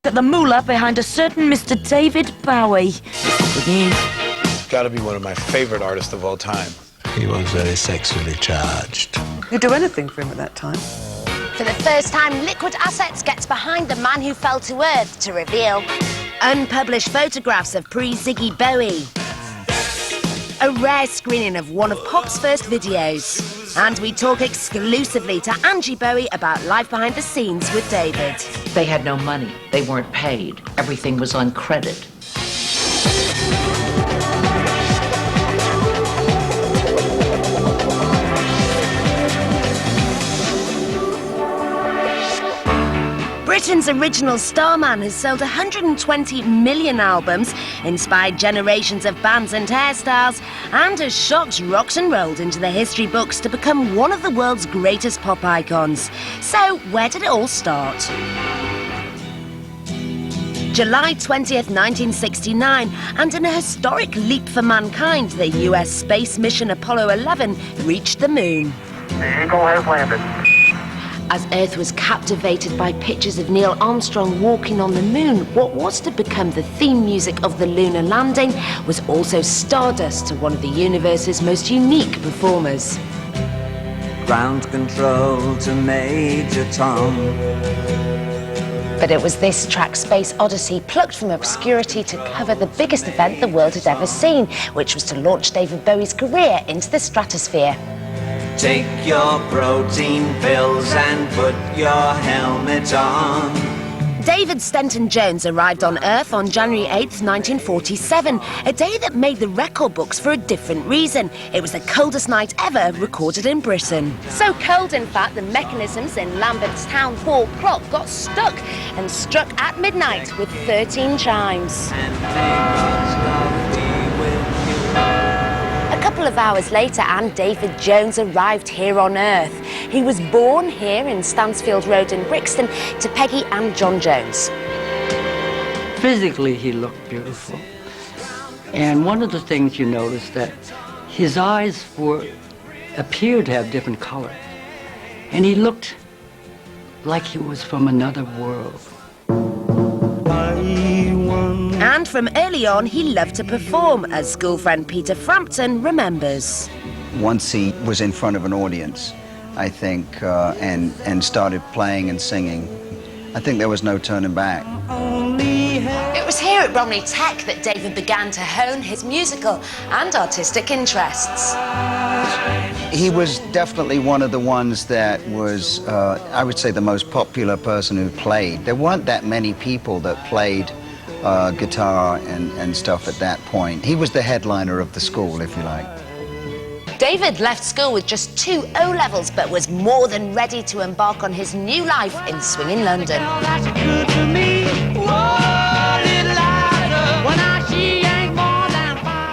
Got the moolah behind a certain Mr. David Bowie. Good news. Gotta be one of my favorite artists of all time. He was very sexually charged. You'd do anything for him at that time. For the first time, Liquid Assets gets behind the man who fell to earth to reveal unpublished photographs of pre-Ziggy Bowie. A rare screening of one of pop's first videos. And we talk exclusively to Angie Bowie about life behind the scenes with David. They had no money. They weren't paid. Everything was on credit. Britain's original starman has sold 120 million albums, inspired generations of bands and hairstyles, and has shocked rocks and rolled into the history books to become one of the world's greatest pop icons. So, where did it all start? July 20th, 1969, and in a historic leap for mankind, the US space mission Apollo 11 reached the moon. The Eagle has landed. As Earth was captivated by pictures of Neil Armstrong walking on the moon, what was to become the theme music of the lunar landing was also stardust to one of the universe's most unique performers. Ground control to Major Tom. But it was this track, Space Odyssey, plucked from obscurity to cover the biggest event the world had ever seen, which was to launch David Bowie's career into the stratosphere. Take your protein pills and put your helmet on. David Stenton Jones arrived on Earth on January 8th, 1947, a day that made the record books for a different reason. It was the coldest night ever recorded in Britain. So cold, in fact, the mechanisms in Lambert's town hall clock got stuck and struck at midnight with 13 chimes. A couple of hours later, and David Jones arrived here on Earth. He was born here in Stansfield Road in Brixton to Peggy and John Jones. Physically, he looked beautiful. And one of the things you notice that his eyes appeared to have different colors. And he looked like he was from another world. And from early on, he loved to perform, as school friend Peter Frampton remembers. Once he was in front of an audience, I think, and started playing and singing, I think there was no turning back. It was here at Bromley Tech that David began to hone his musical and artistic interests. He was definitely one of the ones that was, I would say, the most popular person who played. There weren't that many people that played guitar and stuff at that point. He was the headliner of the school, if you like. David left school with just 2 O-levels, but was more than ready to embark on his new life in swinging London.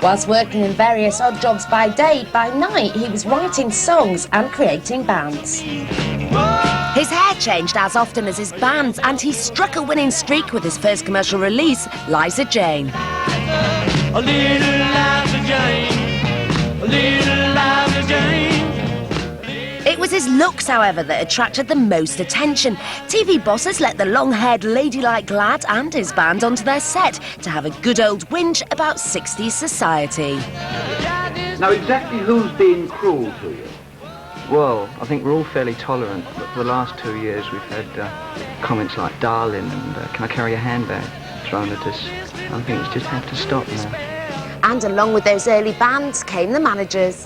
Whilst working in various odd jobs by day, by night he was writing songs and creating bands. His hair changed as often as his bands, and he struck a winning streak with his first commercial release, Liza Jane. A little Liza Jane, a little Liza Jane. It was his looks, however, that attracted the most attention. TV bosses let the long-haired ladylike lad and his band onto their set to have a good old whinge about 60s society. Now, exactly who's been cruel to you? Well, I think we're all fairly tolerant, but for the last 2 years we've had comments like darling and can I carry a handbag thrown at us. I think it's just have to stop now. And along with those early bands came the managers.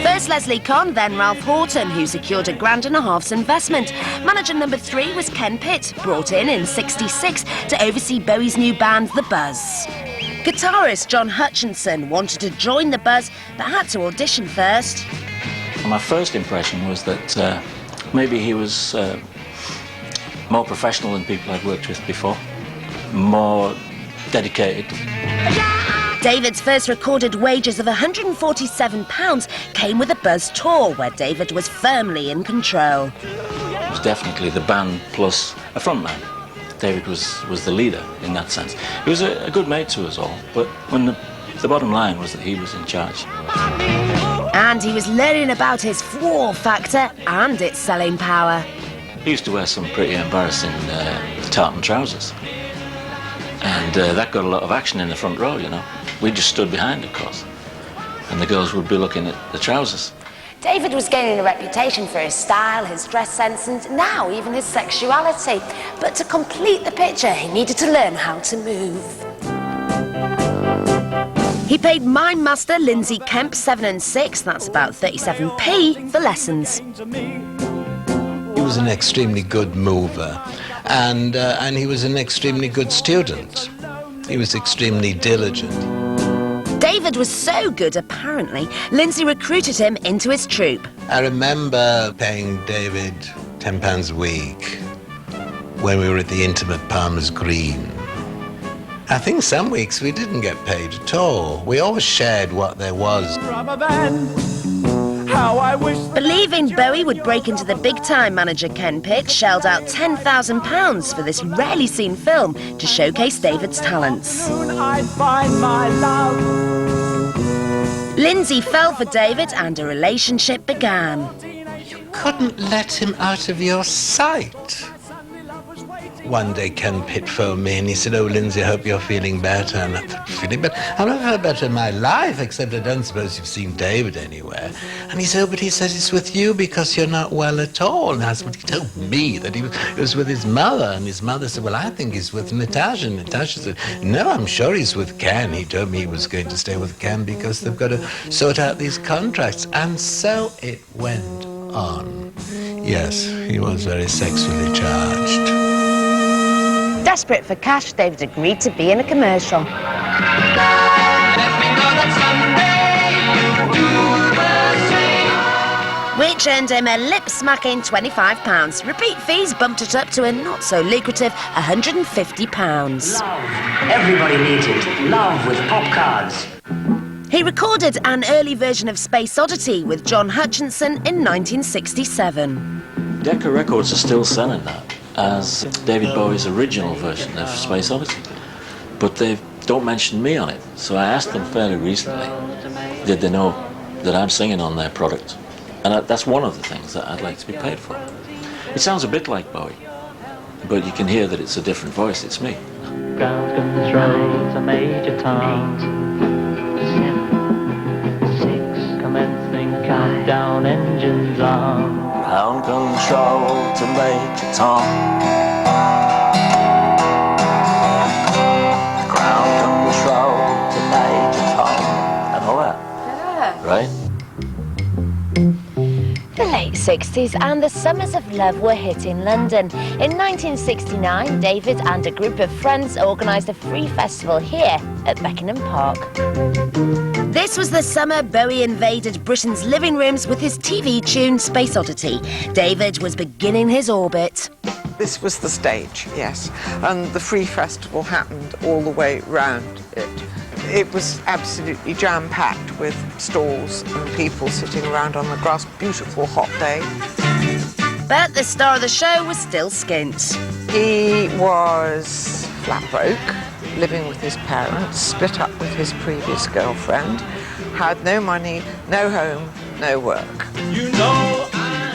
First Leslie Conn, then Ralph Horton, who secured £1.5 grand's investment. Manager number 3 was Ken Pitt, brought in '66 to oversee Bowie's new band, The Buzz. Guitarist John Hutchinson wanted to join The Buzz, but had to audition first. My first impression was that maybe he was more professional than people I'd worked with before, more dedicated. David's first recorded wages of £147 came with a Buzz tour, where David was firmly in control. It was definitely the band plus a frontman. David was the leader in that sense. He was a good mate to us all, but when the bottom line was that he was in charge. And he was learning about his floor factor and its selling power. He used to wear some pretty embarrassing tartan trousers. And that got a lot of action in the front row, you know. We just stood behind, of course. And the girls would be looking at the trousers. David was gaining a reputation for his style, his dress sense, and now even his sexuality. But to complete the picture, he needed to learn how to move. He paid mime master Lindsay Kemp 7 6, that's about 37p, for lessons. He was an extremely good mover, and he was an extremely good student. He was extremely diligent. David was so good, apparently, Lindsay recruited him into his troupe. I remember paying David £10 a week when we were at the Intimate Palmer's Green. I think some weeks we didn't get paid at all. We always shared what there was. Believing Bowie would break into the big-time, manager Ken Pitt shelled out £10,000 for this rarely seen film to showcase David's talents. Lindsay fell for David and a relationship began. You couldn't let him out of your sight. One day Ken Pitt phoned me and he said, "Oh, Lindsay, I hope you're feeling better." And I thought, feeling better? I've never felt better in my life, except I don't suppose you've seen David anywhere. And he said, "Oh, but he said it's with you because you're not well at all." And I said, "But he told me that he was with his mother." And his mother said, "Well, I think he's with Natasha." And Natasha said, "No, I'm sure he's with Ken. He told me he was going to stay with Ken because they've got to sort out these contracts." And so it went on. Yes, he was very sexually charged. Desperate for cash, David agreed to be in a commercial. Which earned him a lip-smacking £25. Repeat fees bumped it up to a not-so-lucrative £150. Love. Everybody needs it. Love with pop cards. He recorded an early version of Space Oddity with John Hutchinson in 1967. Decca Records are still selling that as David Bowie's original version of Space Odyssey. But they don't mention me on it. So I asked them fairly recently, did they know that I'm singing on their product? And that's one of the things that I'd like to be paid for. It sounds a bit like Bowie, but you can hear that it's a different voice, it's me. Ground control to Major Tom. 7, 6, commencing countdown, engines on. Ground control to Major Tom. Ground control to Major Tom. And all that. Yeah. Right? The late 60s and the summers of love were hit in London. In 1969, David and a group of friends organised a free festival here at Beckenham Park. This was the summer Bowie invaded Britain's living rooms with his TV tune Space Oddity. David was beginning his orbit. This was the stage, yes. And the free festival happened all the way round it. It was absolutely jam-packed with stalls and people sitting around on the grass. Beautiful hot day. But the star of the show was still skint. He was flat broke, living with his parents, split up with his previous girlfriend, had no money, no home, no work. You know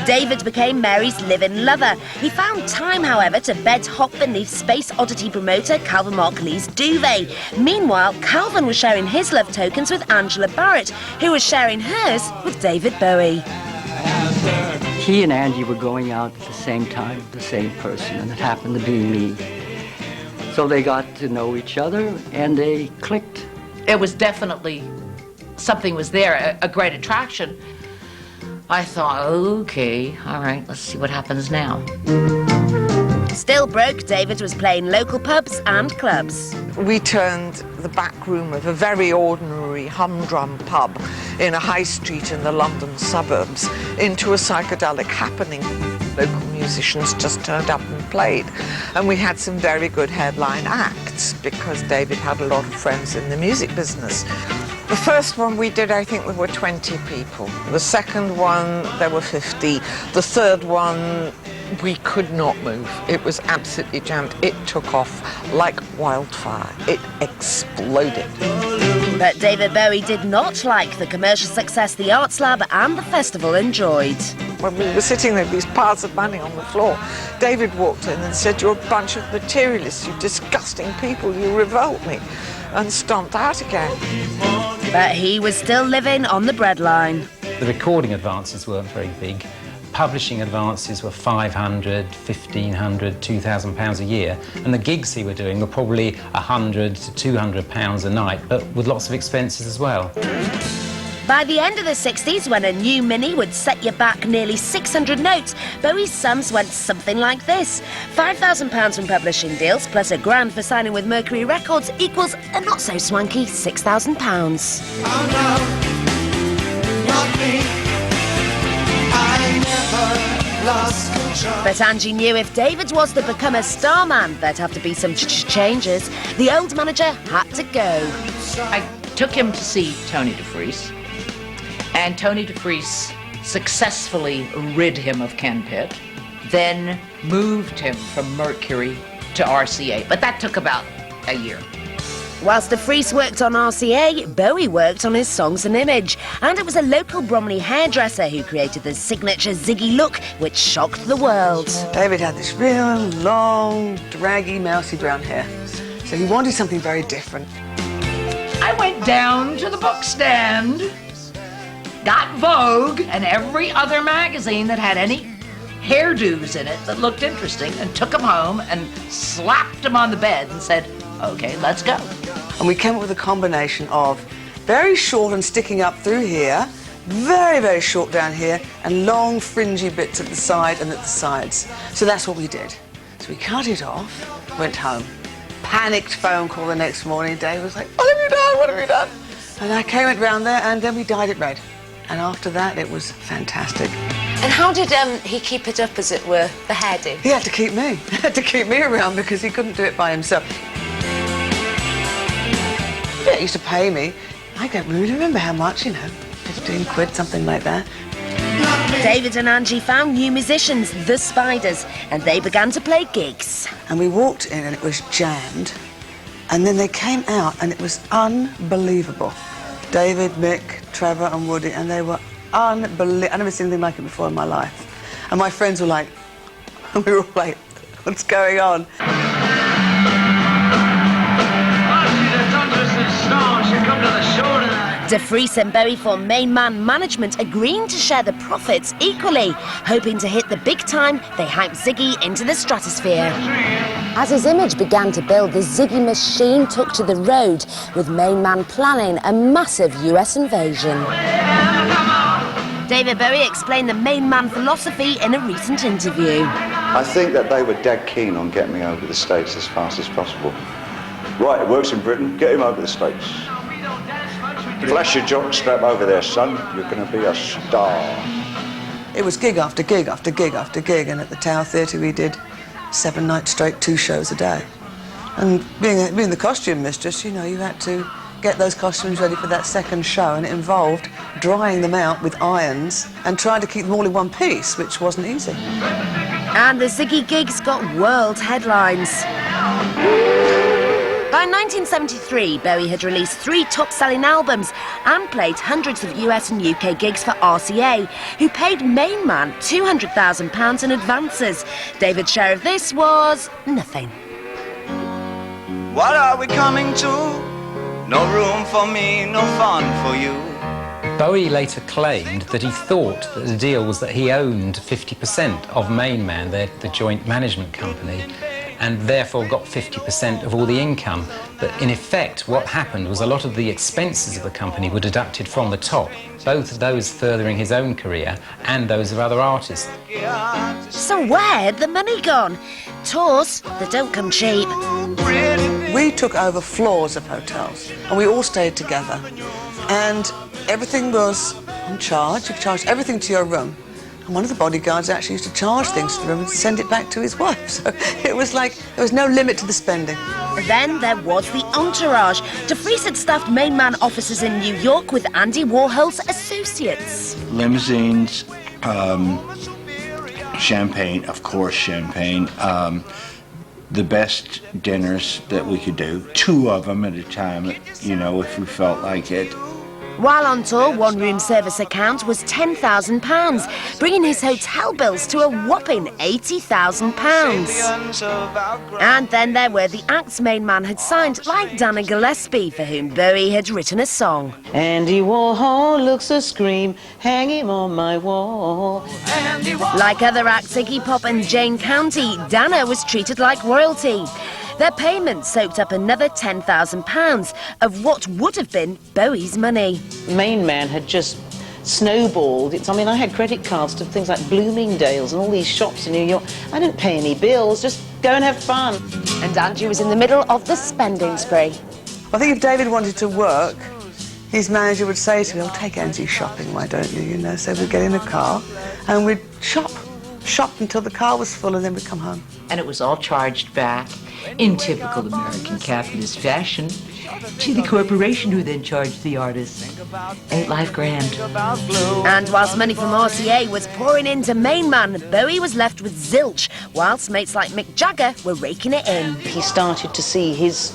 David became Mary's live-in lover. He found time, however, to bed hop beneath Space Oddity promoter Calvin Mark Lee's duvet. Meanwhile, Calvin was sharing his love tokens with Angela Barrett, who was sharing hers with David Bowie. He and Angie were going out at the same time, the same person, and it happened to be me. So they got to know each other, and they clicked. It was definitely, something was there, a great attraction. I thought, okay, all right, let's see what happens now. Still broke, David was playing local pubs and clubs. We turned the back room of a very ordinary humdrum pub in a high street in the London suburbs into a psychedelic happening. Local musicians just turned up and played. And we had some very good headline acts because David had a lot of friends in the music business. The first one we did, I think there were 20 people. The second one, there were 50. The third one, we could not move. It was absolutely jammed. It took off like wildfire. It exploded. But David Bowie did not like the commercial success the Arts Lab and the festival enjoyed. When we were sitting there with these piles of money on the floor, David walked in and said, "You're a bunch of materialists, you disgusting people, you revolt me," and stomped out again. But he was still living on the breadline. The recording advances weren't very big. Publishing advances were £500, £1,500, £2,000 a year, and the gigs he were doing were probably £100 to £200 a night, but with lots of expenses as well. By the end of the 60s, when a new Mini would set you back nearly 600 notes, Bowie's sums went something like this. £5,000 from publishing deals, plus £1,000 for signing with Mercury Records, equals a not-so-swanky £6,000. Oh no, not me. I never lost control. But Angie knew if David was to become a star man, there'd have to be some changes. The old manager had to go. I took him to see Tony DeFries, and Tony DeFries successfully rid him of Ken Pitt, then moved him from Mercury to RCA, but that took about a year. Whilst DeFries worked on RCA, Bowie worked on his songs and image, and it was a local Bromley hairdresser who created the signature Ziggy look, which shocked the world. David had this real long, draggy, mousy brown hair, so he wanted something very different. I went down to the book stand, got Vogue and every other magazine that had any hairdos in it that looked interesting, and took them home and slapped them on the bed and said, "Okay, let's go." And we came up with a combination of very short and sticking up through here, very, very short down here, and long fringy bits at the side and at the sides. So that's what we did. So we cut it off, went home. Panicked phone call the next morning. Dave was like, "What have you done? What have you done?" And I came round there, and then we dyed it red. And after that, it was fantastic. And how did he keep it up, as it were, the hairdo? He had to keep me. He had to keep me around because he couldn't do it by himself. Yeah, he used to pay me. I don't really remember how much, 15 quid, something like that. David and Angie found new musicians, the Spiders, and they began to play gigs. And we walked in and it was jammed. And then they came out and it was unbelievable. David, Mick, Trevor and Woody, and they were unbelievable. I've never seen anything like it before in my life. And my friends were like, we were all like, what's going on? DeFries and Bowie formed Main Man Management, agreeing to share the profits equally. Hoping to hit the big time, they hyped Ziggy into the stratosphere. As his image began to build, the Ziggy machine took to the road, with Main Man planning a massive US invasion. David Bowie explained the Main Man philosophy in a recent interview. I think that they were dead keen on getting me over the States as fast as possible. Right, it works in Britain, get him over the States. Flash your jock strap over there, son. You're going to be a star. It was gig after gig after gig after gig, and at the Tower Theatre we did 7 nights straight, 2 shows a day. And being the costume mistress, you had to get those costumes ready for that second show, and it involved drying them out with irons and trying to keep them all in one piece, which wasn't easy. And the Ziggy gigs got world headlines. By 1973, Bowie had released 3 top-selling albums and played hundreds of US and UK gigs for RCA, who paid Main Man £200,000 in advances. David's share of this was nothing. What are we coming to? No room for me, no fun for you. Bowie later claimed that he thought that the deal was that he owned 50% of Main Man, the joint management company, and therefore got 50% of all the income. But in effect, what happened was a lot of the expenses of the company were deducted from the top, both those furthering his own career and those of other artists. So where had the money gone? Tours that don't come cheap. We took over floors of hotels, and we all stayed together. And everything was on charge. You charged everything to your room. And one of the bodyguards actually used to charge things to the room and send it back to his wife. So it was like there was no limit to the spending. Then there was the entourage. DeFries had staffed Main Man offices in New York with Andy Warhol's associates. Limousines, champagne, of course, champagne. the best dinners that we could do, 2 of them at a time, you know, if we felt like it. While on tour, one room service account was £10,000, bringing his hotel bills to a whopping £80,000. And then there were the acts main man had signed, like Dana Gillespie, for whom Bowie had written a song. Andy Warhol looks a scream, hang him on my wall. Like other acts, Iggy Pop and Jane County, Dana was treated like royalty. Their payment soaked up another £10,000 of what would have been Bowie's money. Main Man had just snowballed. I mean, I had credit cards to things like Bloomingdale's and all these shops in New York. I didn't pay any bills, just go and have fun. And Andrew was in the middle of the spending spree. I think if David wanted to work, his manager would say to him, "Oh, take Angie shopping, why don't you?" You know, so we'd get in a car and we'd shop until the car was full, and then we'd come home. And it was all charged back in typical American capitalist fashion to the corporation, who then charged the artist. Ain't life grand? And whilst money from RCA was pouring into Main Man, Bowie was left with zilch, whilst mates like Mick Jagger were raking it in. He started to see his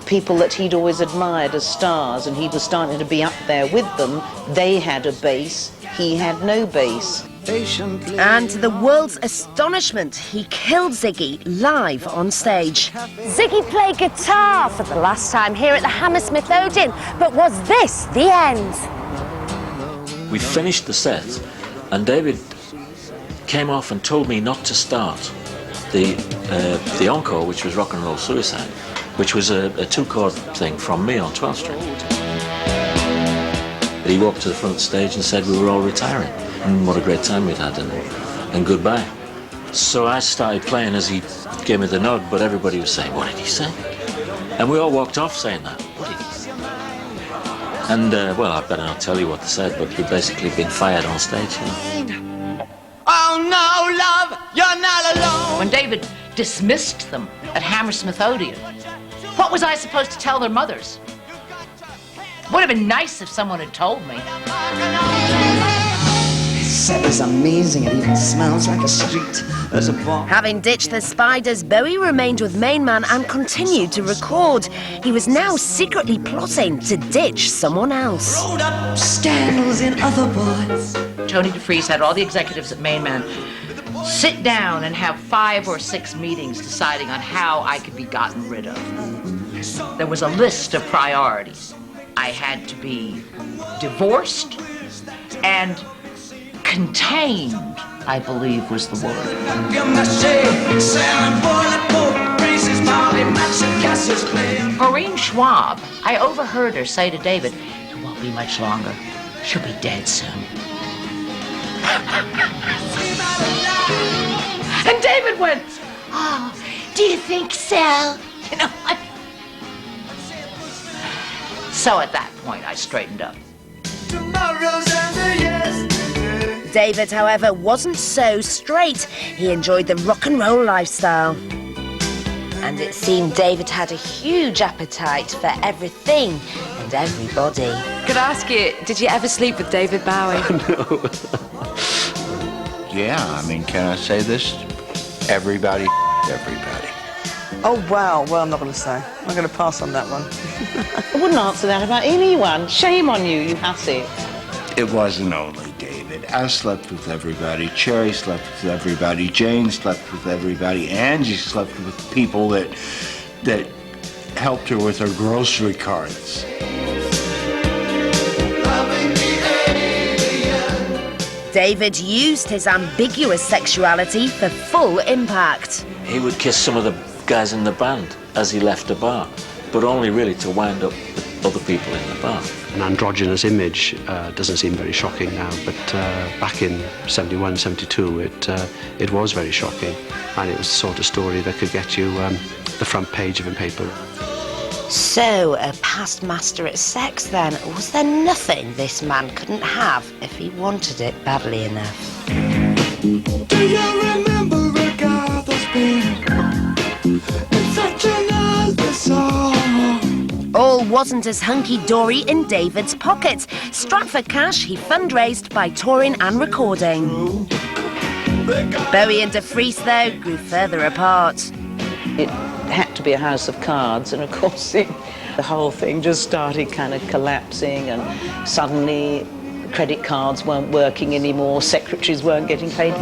people that he'd always admired as stars, and he was starting to be up there with them. They had a base, he had no base. And to the world's astonishment, he killed Ziggy live on stage. Ziggy played guitar for the last time here at the Hammersmith Odeon, but was this the end? We finished the set, and David came off and told me not to start the encore, which was Rock and Roll Suicide, which was a 2-chord thing from me on 12th Street. But he walked to the front stage and said we were all retiring, and what a great time we'd had, and goodbye. So I started playing as he gave me the nod, but everybody was saying, "What did he say?" And we all walked off saying that. What did he say? And, well, I better not tell you what they said, but we'd basically been fired on stage, you know. Oh no, love, you're not alone. When David dismissed them at Hammersmith Odeon, what was I supposed to tell their mothers? Would have been nice if someone had told me. This set is amazing. It even smells like a street. There's a bar. Having ditched the Spiders, Bowie remained with Main Man and continued to record. He was now secretly plotting to ditch someone else. Rolled up scandals in other boys. Tony DeFries had all the executives at Main Man sit down and have 5 or 6 meetings deciding on how I could be gotten rid of. There was a list of priorities. I had to be divorced and contained, I believe was the word. Maureen Schwab, I overheard her say to David, "It won't be much longer. She'll be dead soon." And David went, "Oh, do you think so?" You know, so at that point, I straightened up. David, however, wasn't so straight. He enjoyed the rock and roll lifestyle. And it seemed David had a huge appetite for everything and everybody. Could I ask you, did you ever sleep with David Bowie? No. Yeah, I mean, can I say this? Everybody. Oh, wow. Well, I'm not going to say. I'm going to pass on that one. I wouldn't answer that about anyone. Shame on you, you hussy. It wasn't only David. I slept with everybody. Cherry slept with everybody. Jane slept with everybody. Angie slept with people that helped her with her grocery carts. David used his ambiguous sexuality for full impact. He would kiss some of the guys in the band as he left the bar, but only really to wind up with other people in the bar. An androgynous image doesn't seem very shocking now, but back in 71, 72, it was very shocking, and it was the sort of story that could get you the front page of a paper. So, a past master at sex then. Was there nothing this man couldn't have if he wanted it badly enough? Do you remember a guy that's been in such another song? All wasn't as hunky-dory in David's pocket. Strapped for cash, he fundraised by touring and recording. Bowie and DeFries, though, grew further apart. It had to be a house of cards, and of course the whole thing just started kind of collapsing, and suddenly credit cards weren't working anymore, secretaries weren't getting paid.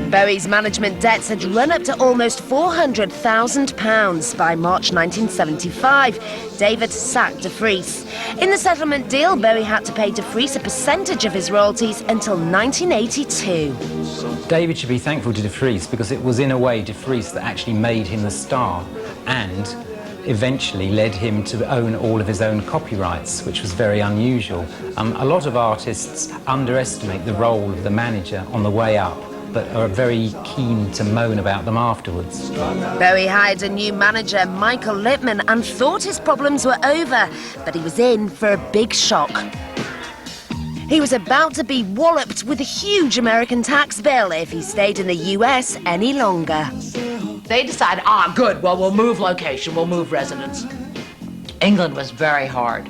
Bowie's management debts had run up to almost £400,000 by March 1975. David sacked de Vries. In the settlement deal, Bowie had to pay de Vries a percentage of his royalties until 1982. David should be thankful to de Vries because it was in a way de Vries that actually made him a star and eventually led him to own all of his own copyrights, which was very unusual. A lot of artists underestimate the role of the manager on the way up, but are very keen to moan about them afterwards. Bowie hired a new manager, Michael Lippman, and thought his problems were over, but he was in for a big shock. He was about to be walloped with a huge American tax bill if he stayed in the US any longer. They decided, good, well, we'll move location, we'll move residence. England was very hard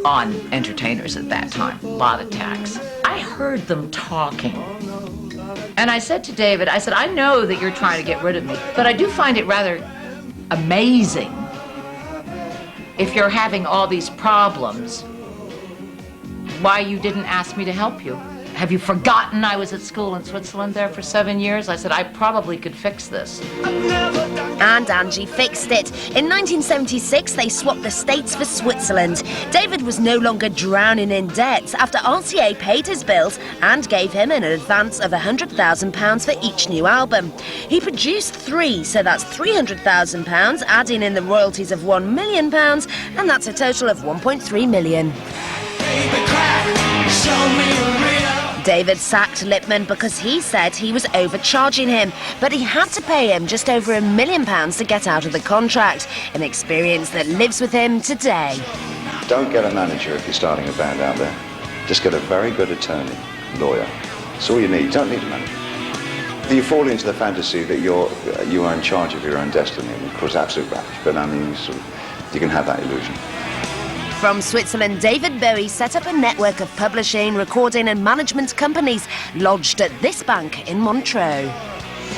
on entertainers at that time, a lot of tax. I heard them talking. And I said to David, I said, I know that you're trying to get rid of me, but I do find it rather amazing if you're having all these problems, why you didn't ask me to help you. Have you forgotten I was at school in Switzerland there for 7 years? I said, I probably could fix this. And Angie fixed it. In 1976, they swapped the States for Switzerland. David was no longer drowning in debt after RCA paid his bills and gave him an advance of £100,000 for each new album. He produced 3, so that's £300,000, adding in the royalties of £1 million, and that's a total of £1.3 million. David sacked Lippman because he said he was overcharging him, but he had to pay him just over £1 million to get out of the contract, an experience that lives with him today. Don't get a manager if you're starting a band out there. Just get a very good attorney, lawyer. That's all you need. You don't need a manager. You fall into the fantasy that you are in charge of your own destiny, and of course absolute rubbish, but I mean, you can have that illusion. From Switzerland, David Bowie set up a network of publishing, recording and management companies lodged at this bank in Montreux.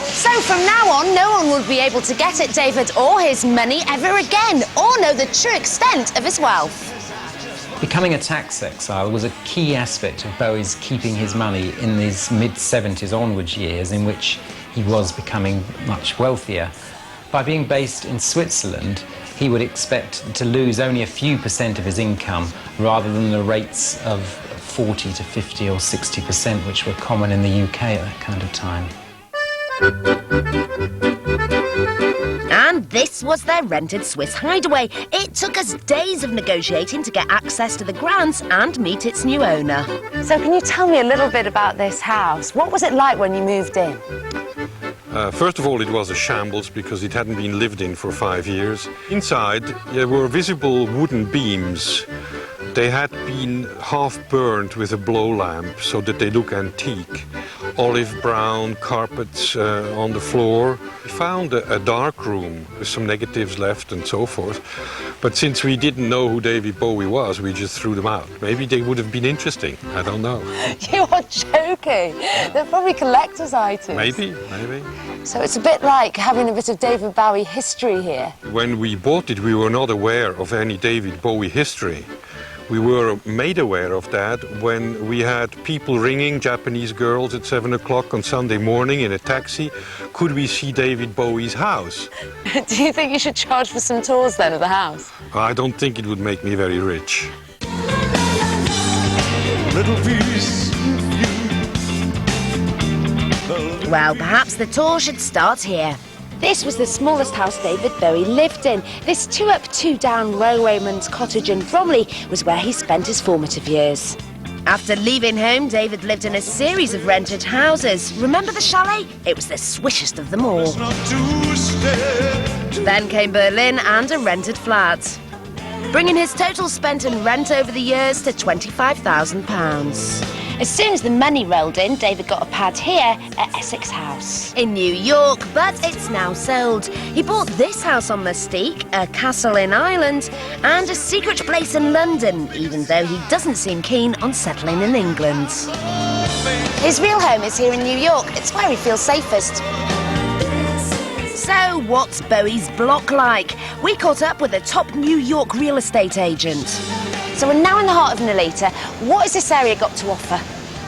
So from now on, no one would be able to get at David or his money ever again, or know the true extent of his wealth. Becoming a tax exile was a key aspect of Bowie's keeping his money in these mid-70s onwards years in which he was becoming much wealthier. By being based in Switzerland, he would expect to lose only a few percent of his income rather than the rates of 40 to 50 or 60%, which were common in the UK at that kind of time. And this was their rented Swiss hideaway. It took us days of negotiating to get access to the grounds and meet its new owner. So can you tell me a little bit about this house? What was it like when you moved in? First of all, it was a shambles because it hadn't been lived in for 5 years. Inside, there were visible wooden beams. They had been half burned with a blow lamp so that they look antique. Olive brown carpets on the floor. We found a dark room with some negatives left and so forth. But since we didn't know who David Bowie was, we just threw them out. Maybe they would have been interesting. I don't know. You are joking. They're probably collector's items. Maybe. So it's a bit like having a bit of David Bowie history here. When we bought it, we were not aware of any David Bowie history. We were made aware of that when we had people ringing, Japanese girls at 7 o'clock on Sunday morning in a taxi. Could we see David Bowie's house? Do you think you should charge for some tours then of the house? I don't think it would make me very rich. Well, perhaps the tour should start here. This was the smallest house David Bowie lived in. This 2-up, 2-down railwayman's cottage in Bromley was where he spent his formative years. After leaving home, David lived in a series of rented houses. Remember the chalet? It was the swishest of them all. Then came Berlin and a rented flat, bringing his total spent in rent over the years to £25,000. As soon as the money rolled in, David got a pad here at Essex House. In New York, but it's now sold. He bought this house on Mystique, a castle in Ireland, and a secret place in London, even though he doesn't seem keen on settling in England. His real home is here in New York. It's where he feels safest. So, what's Bowie's block like? We caught up with a top New York real estate agent. So we're now in the heart of Nolita. What has this area got to offer?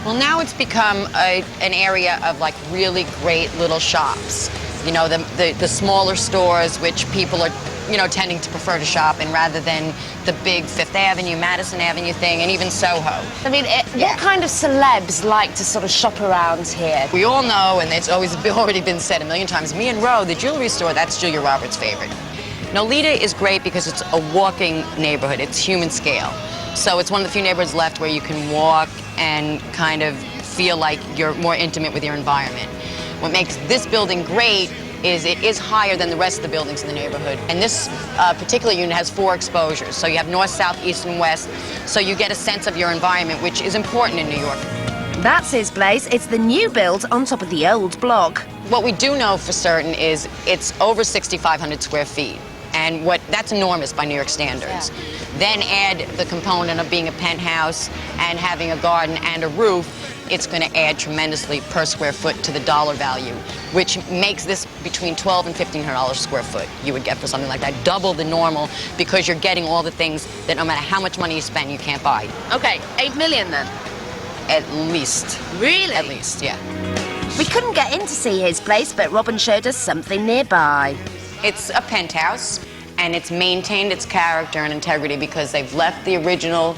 Well, now it's become an area of like really great little shops. You know, the smaller stores, which people are, you know, tending to prefer to shop in rather than the big Fifth Avenue, Madison Avenue thing, and even Soho. I mean, what kind of celebs like to sort of shop around here? We all know, and it's already been said a million times, me and Roe, the jewelry store, that's Julia Roberts' favorite. Nolita is great because it's a walking neighborhood. It's human scale. So it's one of the few neighborhoods left where you can walk and kind of feel like you're more intimate with your environment. What makes this building great is it is higher than the rest of the buildings in the neighborhood. And this particular unit has 4 exposures. So you have north, south, east, and west. So you get a sense of your environment, which is important in New York. That's his place. It's the new build on top of the old block. What we do know for certain is it's over 6,500 square feet. And that's enormous by New York standards. Yeah. Then add the component of being a penthouse and having a garden and a roof, it's going to add tremendously per square foot to the dollar value, which makes this between $1,200 and $1,500 a square foot you would get for something like that. Double the normal, because you're getting all the things that no matter how much money you spend, you can't buy. Okay, 8 million then? At least. Really? At least, yeah. We couldn't get in to see his place, but Robin showed us something nearby. It's a penthouse, and it's maintained its character and integrity because they've left the original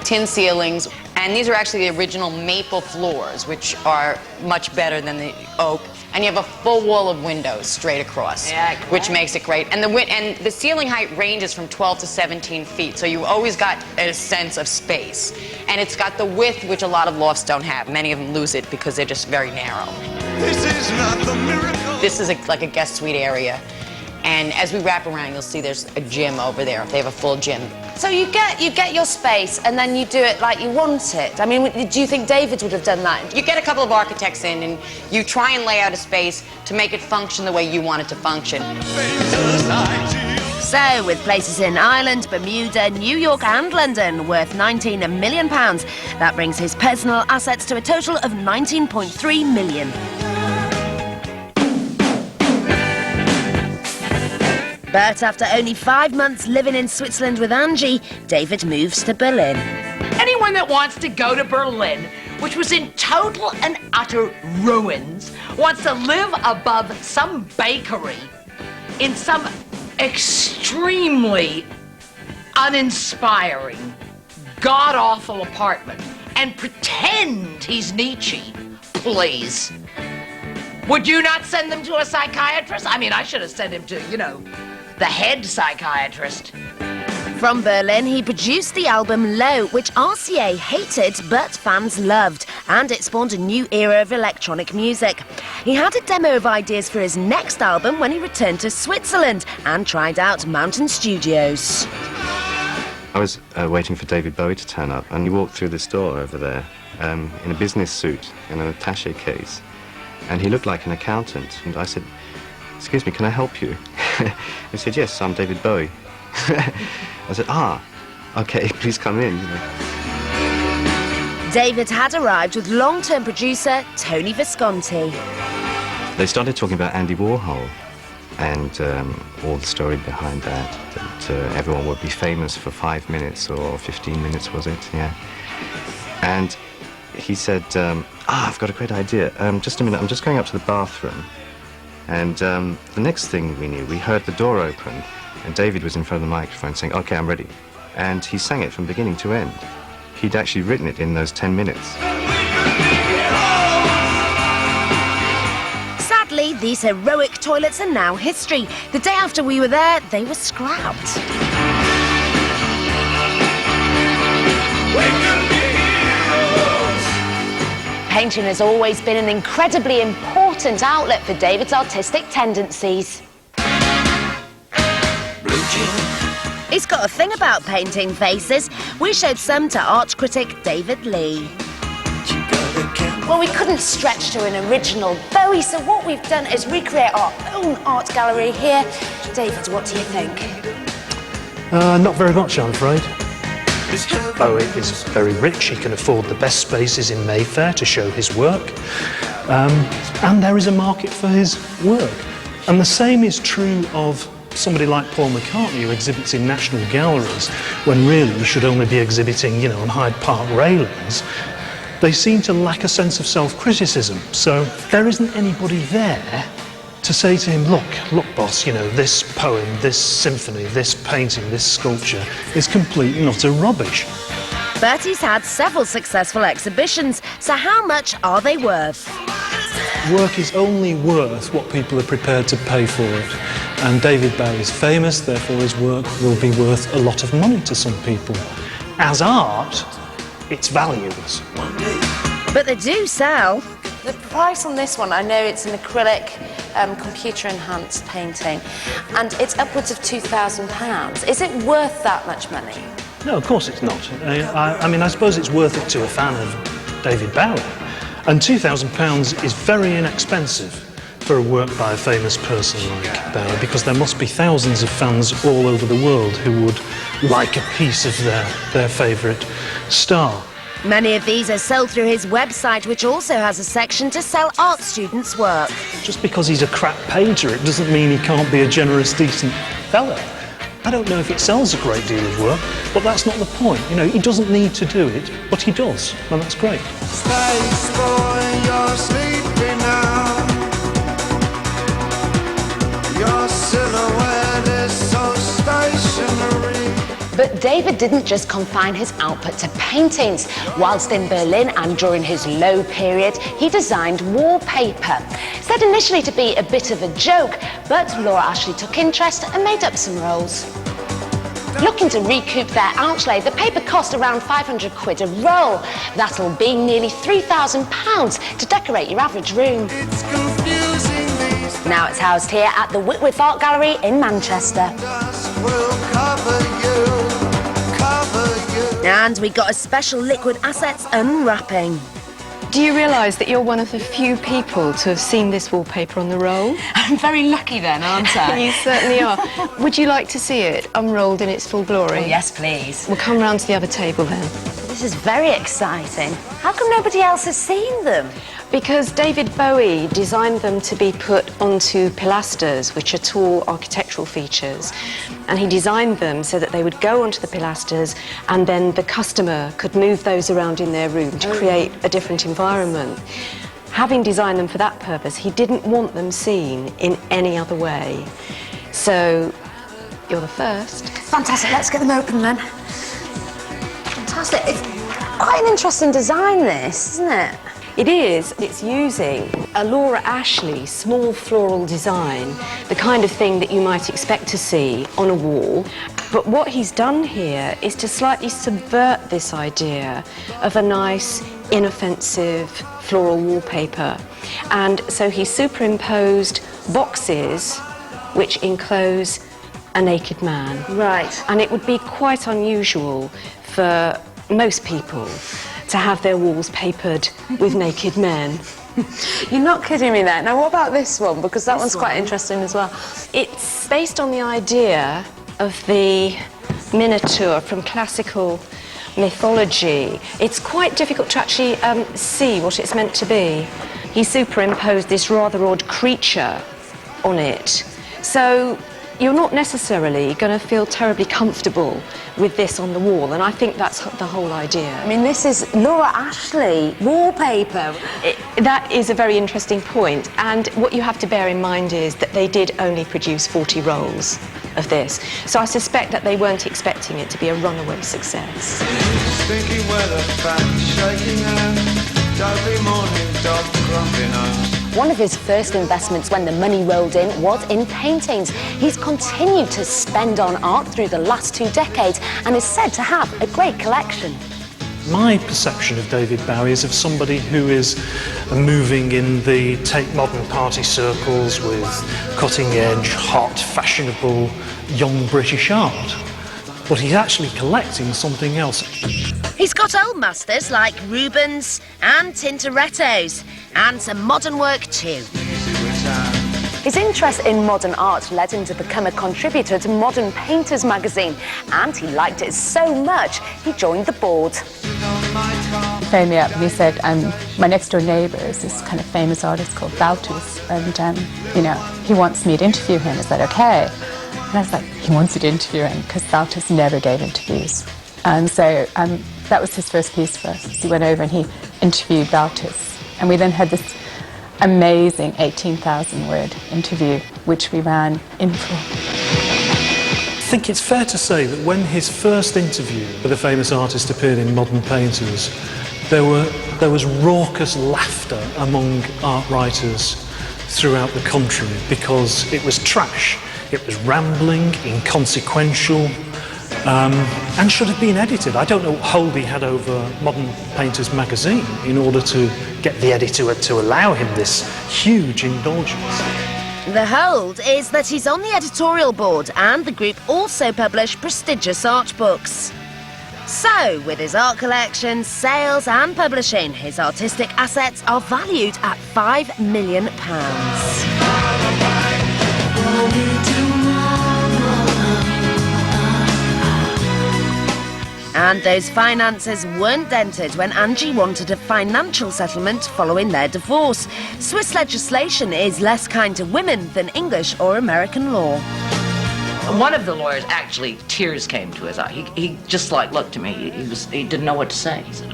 tin ceilings, and these are actually the original maple floors, which are much better than the oak. And you have a full wall of windows straight across, which makes it great. And the ceiling height ranges from 12 to 17 feet, so you've always got a sense of space. And it's got the width, which a lot of lofts don't have. Many of them lose it because they're just very narrow. This is not the miracle. This is like a guest suite area. And as we wrap around, you'll see there's a gym over there. They have a full gym. So you get your space and then you do it like you want it. I mean, do you think David would have done that? You get a couple of architects in and you try and lay out a space to make it function the way you want it to function. So, with places in Ireland, Bermuda, New York and London worth £19 million, that brings his personal assets to a total of £19.3 million. But after only 5 months living in Switzerland with Angie, David moves to Berlin. Anyone that wants to go to Berlin, which was in total and utter ruins, wants to live above some bakery in some extremely uninspiring, god-awful apartment and pretend he's Nietzsche, please. Would you not send them to a psychiatrist? I mean, I should have sent him to, you know, the head psychiatrist. From Berlin, he produced the album Low, which RCA hated but fans loved, and it spawned a new era of electronic music. He had a demo of ideas for his next album when he returned to Switzerland and tried out Mountain Studios. I was waiting for David Bowie to turn up, and he walked through this door over there in a business suit and an attaché case, and he looked like an accountant. And I said, "Excuse me, can I help you?" He said, "Yes, I'm David Bowie." I said, okay, please come in. David had arrived with long-term producer Tony Visconti. They started talking about Andy Warhol and all the story behind that everyone would be famous for 5 minutes or 15 minutes, was it? Yeah. And he said, I've got a great idea. Just a minute, I'm just going up to the bathroom. And the next thing we knew, we heard the door open, and David was in front of the microphone saying, "Okay, I'm ready." And he sang it from beginning to end. He'd actually written it in those 10 minutes. Sadly, these heroic toilets are now history. The day after we were there, they were scrapped. Painting has always been an incredibly important outlet for David's artistic tendencies. He's got a thing about painting faces. We showed some to art critic David Lee. Well, we couldn't stretch to an original Bowie, so what we've done is recreate our own art gallery here. David, what do you think? Not very much, I'm afraid. Bowie is very rich. He can afford the best spaces in Mayfair to show his work. And there is a market for his work. And the same is true of somebody like Paul McCartney, who exhibits in national galleries when really you should only be exhibiting, you know, on Hyde Park railings. They seem to lack a sense of self-criticism. So there isn't anybody there to say to him, look, boss, you know, this poem, this symphony, this painting, this sculpture is complete and utter rubbish. But he's had several successful exhibitions, so how much are they worth? Work is only worth what people are prepared to pay for it. And David Bowie is famous, therefore his work will be worth a lot of money to some people. As art, it's valueless. But they do sell. The price on this one, I know it's an acrylic, computer-enhanced painting, and it's upwards of £2,000. Is it worth that much money? No, of course it's not. I mean, I suppose it's worth it to a fan of David Bowie. And £2,000 is very inexpensive for a work by a famous person like Bowie, because there must be thousands of fans all over the world who would like a piece of their favourite star. Many of these are sold through his website, which also has a section to sell art students' work. Just because he's a crap painter, it doesn't mean he can't be a generous, decent fella. I don't know if it sells a great deal of work, but that's not the point. You know, he doesn't need to do it, but he does, and that's great. Space boy, you're sleeping now. Your silhouette is so stationary. But David didn't just confine his output to paintings. Whilst in Berlin and during his low period, he designed wallpaper. Said initially to be a bit of a joke, but Laura Ashley took interest and made up some rolls. Looking to recoup their outlay, the paper cost around 500 quid a roll. That'll be nearly £3,000 to decorate your average room. It's confusing these. Now it's housed here at the Whitworth Art Gallery in Manchester. Will cover you. And we got a special liquid assets unwrapping. Do you realise that you're one of the few people to have seen this wallpaper on the roll? I'm very lucky then, aren't I? You certainly are. Would you like to see it unrolled in its full glory? Oh, yes, please. We'll come round to the other table then. This is very exciting. How come nobody else has seen them? Because David Bowie designed them to be put onto pilasters, which are tall architectural features. And he designed them so that they would go onto the pilasters and then the customer could move those around in their room to create a different environment. Having designed them for that purpose, he didn't want them seen in any other way. So, you're the first. Fantastic, let's get them open then. Fantastic. It's quite an interesting design, this, isn't it? It is. It's using a Laura Ashley small floral design, the kind of thing that you might expect to see on a wall. But what he's done here is to slightly subvert this idea of a nice, inoffensive floral wallpaper. And so he superimposed boxes which enclose a naked man. Right. And it would be quite unusual for most people to have their walls papered with naked men. You're not kidding me there. Now, what about this one? Because that one's quite interesting as well. It's based on the idea of the Minotaur from classical mythology. It's quite difficult to actually see what it's meant to be. He superimposed this rather odd creature on it. So you're not necessarily going to feel terribly comfortable with this on the wall, and I think that's the whole idea. I mean, this is Laura Ashley wallpaper. That is a very interesting point, and what you have to bear in mind is that they did only produce 40 rolls of this, so I suspect that they weren't expecting it to be a runaway success. Stinky weather, fat shaking hand, dopey morning dog grumping home. One of his first investments when the money rolled in was in paintings. He's continued to spend on art through the last 2 decades and is said to have a great collection. My perception of David Bowie is of somebody who is moving in the Tate Modern party circles with cutting-edge, hot, fashionable, young British art. But he's actually collecting something else. He's got old masters like Rubens and Tintorettos, and some modern work too. His interest in modern art led him to become a contributor to Modern Painters magazine, and he liked it so much he joined the board. phoned me up and he said, my next door neighbour is this kind of famous artist called Baltus, and you know, he wants me to interview him. Is that okay? And I was like, he wants you to interview him because Baltus never gave interviews. And so that was his first piece for us. He went over and he interviewed Baltus, and we then had this amazing 18,000-word interview, which we ran in full. I think it's fair to say that when his first interview with a famous artist appeared in Modern Painters, there was raucous laughter among art writers throughout the country because it was trash, it was rambling, inconsequential, and should have been edited. I don't know what hold he had over Modern Painters magazine in order to get the editor to allow him this huge indulgence. The hold is that he's on the editorial board, and the group also publish prestigious art books. So, with his art collection, sales and publishing, his artistic assets are valued at £5 million. And those finances weren't dented when Angie wanted a financial settlement following their divorce. Swiss legislation is less kind to women than English or American law. One of the lawyers, actually, tears came to his eye. He just like looked at me. He didn't know what to say. He said,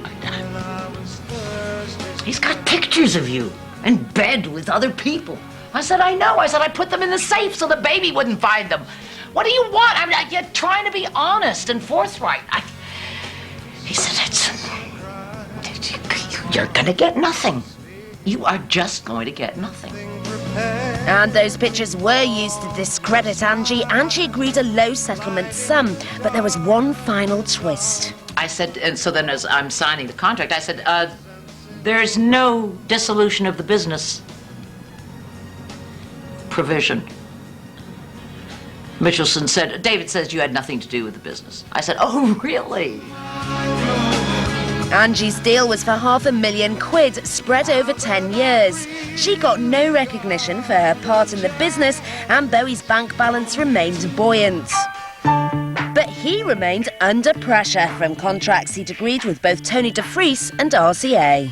he's got pictures of you in bed with other people. I said, I know. I said, I put them in the safe so the baby wouldn't find them. What do you want? I mean, you're trying to be honest and forthright. He said, you're going to get nothing. You are just going to get nothing. And those pictures were used to discredit Angie, and she agreed a low settlement sum. But there was one final twist. I said, and so then as I'm signing the contract, I said, there's no dissolution of the business provision. Mitchelson said, David says you had nothing to do with the business. I said, oh, really? Angie's deal was for £500,000 spread over 10 years. She got no recognition for her part in the business, and Bowie's bank balance remained buoyant. But he remained under pressure from contracts he'd agreed with both Tony DeFries and RCA.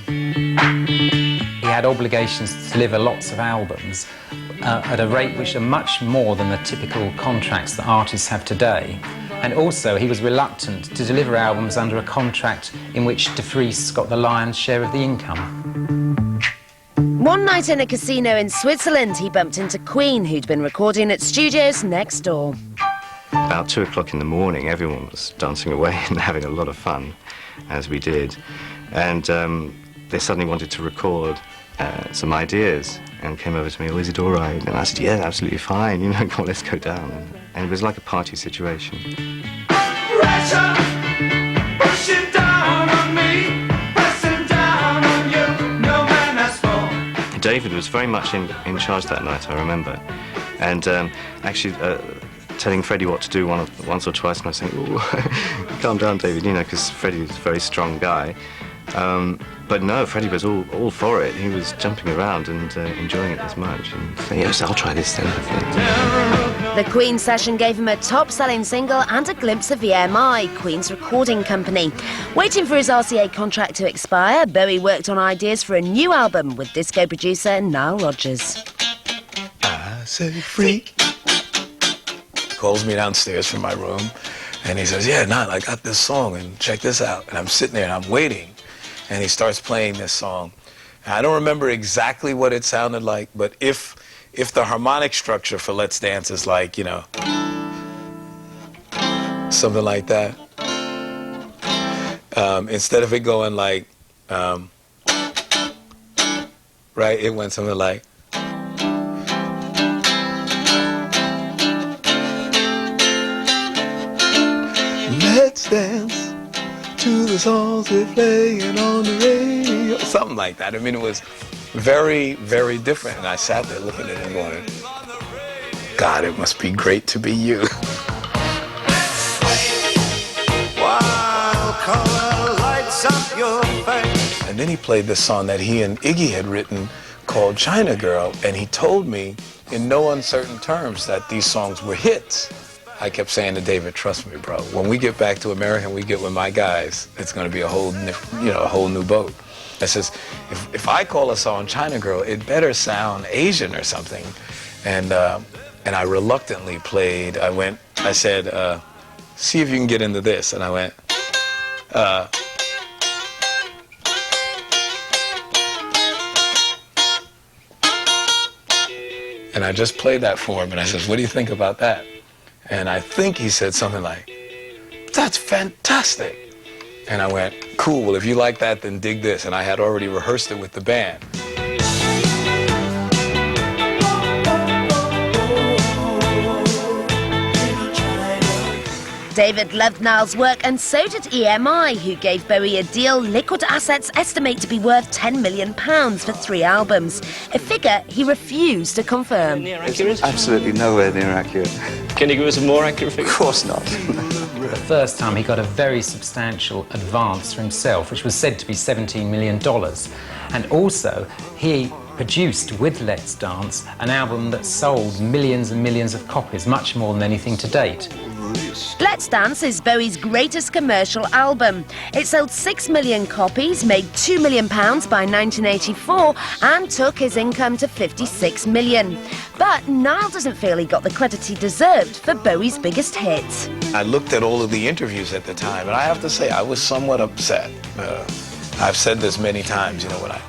He had obligations to deliver lots of albums at a rate which are much more than the typical contracts that artists have today. And also, he was reluctant to deliver albums under a contract in which DeFries got the lion's share of the income. One night in a casino in Switzerland, he bumped into Queen, who'd been recording at studios next door. About 2 o'clock in the morning, everyone was dancing away and having a lot of fun, as we did. And they suddenly wanted to record some ideas and came over to me, oh, is it all right? And I said, yeah, absolutely fine, you know, come on, let's go down. And it was like a party situation. Pressure, pushing down on me, pressing down on you, no man has fall. David was very much in charge that night, I remember. And actually telling Freddie what to do once or twice, and I was saying, oh, calm down, David, you know, because Freddie was a very strong guy. But no, Freddie was all for it. He was jumping around and enjoying it as much. And saying, yes, I'll try this then. The Queen session gave him a top-selling single and a glimpse of EMI, Queen's recording company. Waiting for his RCA contract to expire, Bowie worked on ideas for a new album with disco producer Nile Rodgers. I say freak. Calls me downstairs from my room, and he says, yeah, Nile, I got this song, and check this out. And I'm sitting there, and I'm waiting. And he starts playing this song. And I don't remember exactly what it sounded like, but if the harmonic structure for Let's Dance is like, you know, something like that, instead of it going like, right, it went something like, let's dance to the songs we're playing on the radio, something like that. I mean, it was very, very different. And I sat there looking at it and going, God, it must be great to be you. Wild color lights up your face. And then he played this song that he and Iggy had written called China Girl, and he told me in no uncertain terms that these songs were hits. I kept saying to David, trust me, bro, when we get back to America and we get with my guys, it's going to be a whole new boat. I says, if I call a song China Girl, it better sound Asian or something. And I reluctantly played, I said, see if you can get into this. And I went, and I just played that for him, and I says, what do you think about that? And I think he said something like, that's fantastic. And I went, cool, well, if you like that, then dig this. And I had already rehearsed it with the band. David loved Niall's work, and so did EMI, who gave Bowie a deal liquid assets estimate to be worth £10 million for 3 albums, a figure he refused to confirm. It's absolutely nowhere near accurate. Can you give us a more accurate figure? Of course not. The first time he got a very substantial advance for himself, which was said to be $17 million. And also, he produced with Let's Dance an album that sold millions and millions of copies, much more than anything to date. Let's Dance is Bowie's greatest commercial album. It sold 6 million copies, made £2 million by 1984, and took his income to 56 million. But Niall doesn't feel he got the credit he deserved for Bowie's biggest hit. I looked at all of the interviews at the time, and I have to say, I was somewhat upset. I've said this many times, when I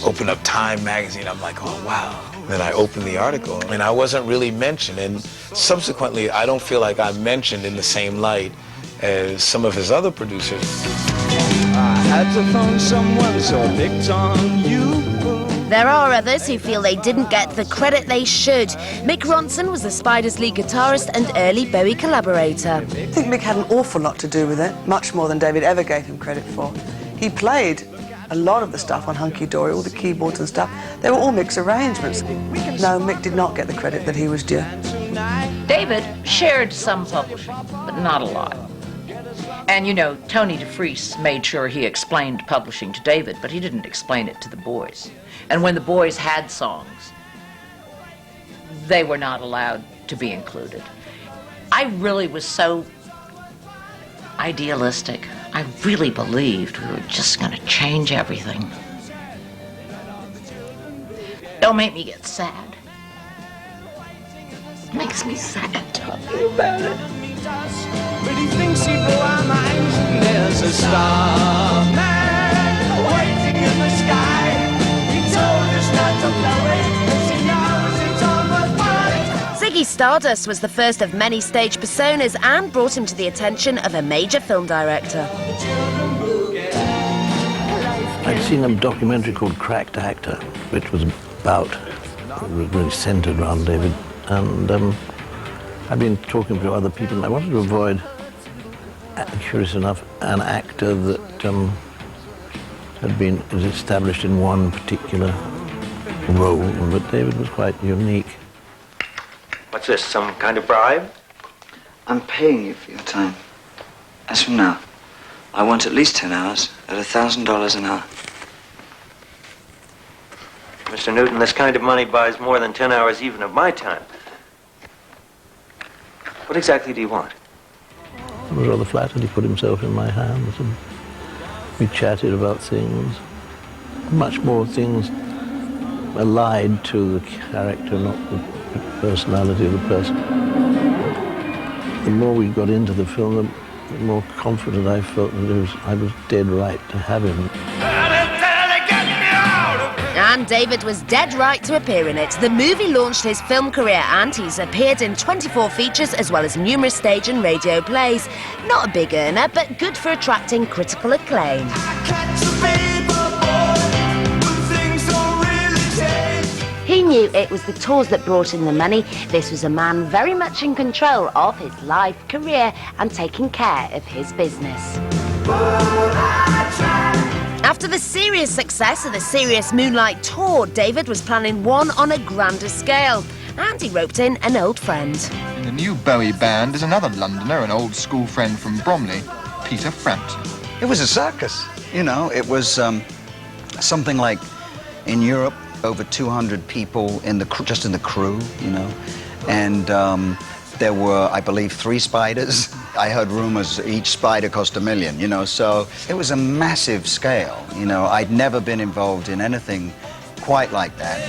open up Time magazine, I'm like, oh, wow. Then I opened the article, and I wasn't really mentioned. And subsequently, I don't feel like I'm mentioned in the same light as some of his other producers. I had to phone someone, so I picked on you. There are others who feel they didn't get the credit they should. Mick Ronson was the Spiders lead guitarist and early Bowie collaborator. I think Mick had an awful lot to do with it, much more than David ever gave him credit for. He played a lot of the stuff on Hunky Dory, all the keyboards and stuff. They were all Mick's arrangements. No, Mick did not get the credit that he was due. David shared some publishing, but not a lot. And Tony DeFries made sure he explained publishing to David, but he didn't explain it to the boys. And when the boys had songs, they were not allowed to be included. I really was so idealistic. I really believed we were just going to change everything. Don't make me get sad. It makes me sad talking about it. But he thinks he blew our minds, and there's a star man waiting in the sky. He told us not to blow it, 'cause he knows it's all worthwhile. Ziggy Stardust was the first of many stage personas and brought him to the attention of a major film director. I'd seen a documentary called Cracked Actor, which was really centered around David, and I'd been talking to other people, and I wanted to avoid, curious enough, an actor that had been established in one particular role, but David was quite unique. What's this, some kind of bribe? I'm paying you for your time. As from now, I want at least 10 hours at $1,000 an hour. Mr. Newton, this kind of money buys more than 10 hours even of my time. What exactly do you want? I was rather flattered. He put himself in my hands, and we chatted about things, much more things allied to the character, not the personality of the person. The more we got into the film, the more confident I felt that I was dead right to have him. And David was dead right to appear in it. The movie launched his film career, and he's appeared in 24 features as well as numerous stage and radio plays. Not a big earner, but good for attracting critical acclaim. He knew it was the tours that brought in the money. This was a man very much in control of his life, career, and taking care of his business. After the serious success of the Serious Moonlight Tour, David was planning one on a grander scale, and he roped in an old friend. In the new Bowie band is another Londoner, an old school friend from Bromley, Peter Frampton. It was a circus, it was something like, in Europe, over 200 people just in the crew, and There were, I believe, 3 spiders. I heard rumors each spider cost $1 million, you know, so it was a massive scale. You know, I'd never been involved in anything quite like that.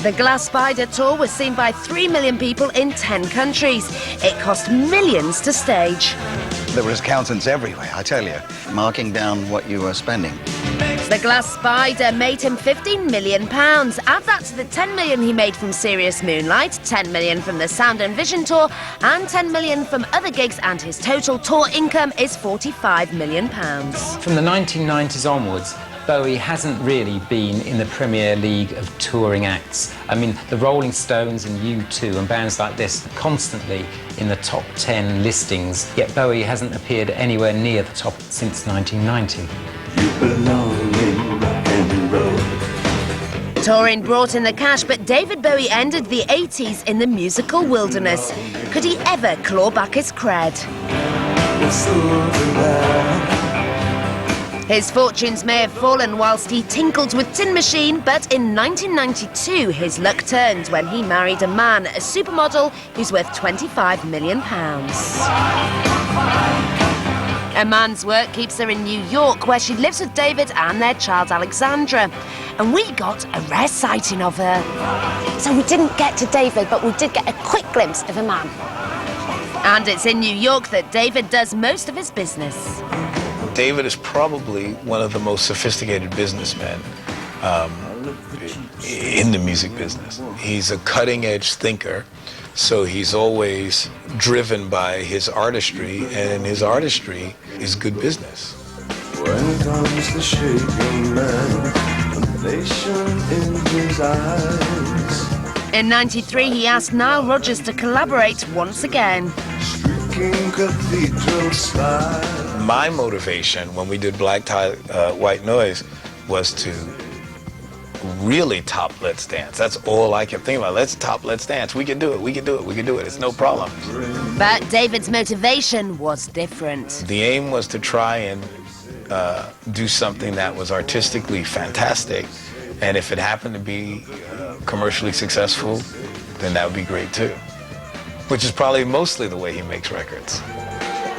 The Glass Spider tour was seen by 3 million people in 10 countries. It cost millions to stage. There was accountants everywhere, I tell you, marking down what you were spending. The Glass Spider made him £15 million. Add that to the 10 million he made from Serious Moonlight, 10 million from the Sound and Vision tour, and 10 million from other gigs, and his total tour income is £45 million. From the 1990s onwards, Bowie hasn't really been in the Premier League of touring acts. I mean, the Rolling Stones and U2 and bands like this are constantly in the top 10 listings, yet Bowie hasn't appeared anywhere near the top since 1990. Touring brought in the cash, but David Bowie ended the 80s in the musical wilderness. Could he ever claw back his cred? His fortunes may have fallen whilst he tinkled with Tin Machine, but in 1992 his luck turned when he married a man, a supermodel, who's worth £25 million. A man's work keeps her in New York, where she lives with David and their child Alexandra. And we got a rare sighting of her. So we didn't get to David, but we did get a quick glimpse of a man. And it's in New York that David does most of his business. David is probably one of the most sophisticated businessmen in the music business. He's a cutting-edge thinker, so he's always driven by his artistry, and his artistry is good business. When comes the shaking man, elation in his eyes. In '93, he asked Nile Rodgers to collaborate once again. Streaking cathedral style. My motivation when we did Black Tie, White Noise was to really top Let's Dance. That's all I kept thinking about. Let's top Let's Dance. We can do it, we can do it, we can do it. It's no problem. But David's motivation was different. The aim was to try and do something that was artistically fantastic, and if it happened to be commercially successful, then that would be great too. Which is probably mostly the way he makes records.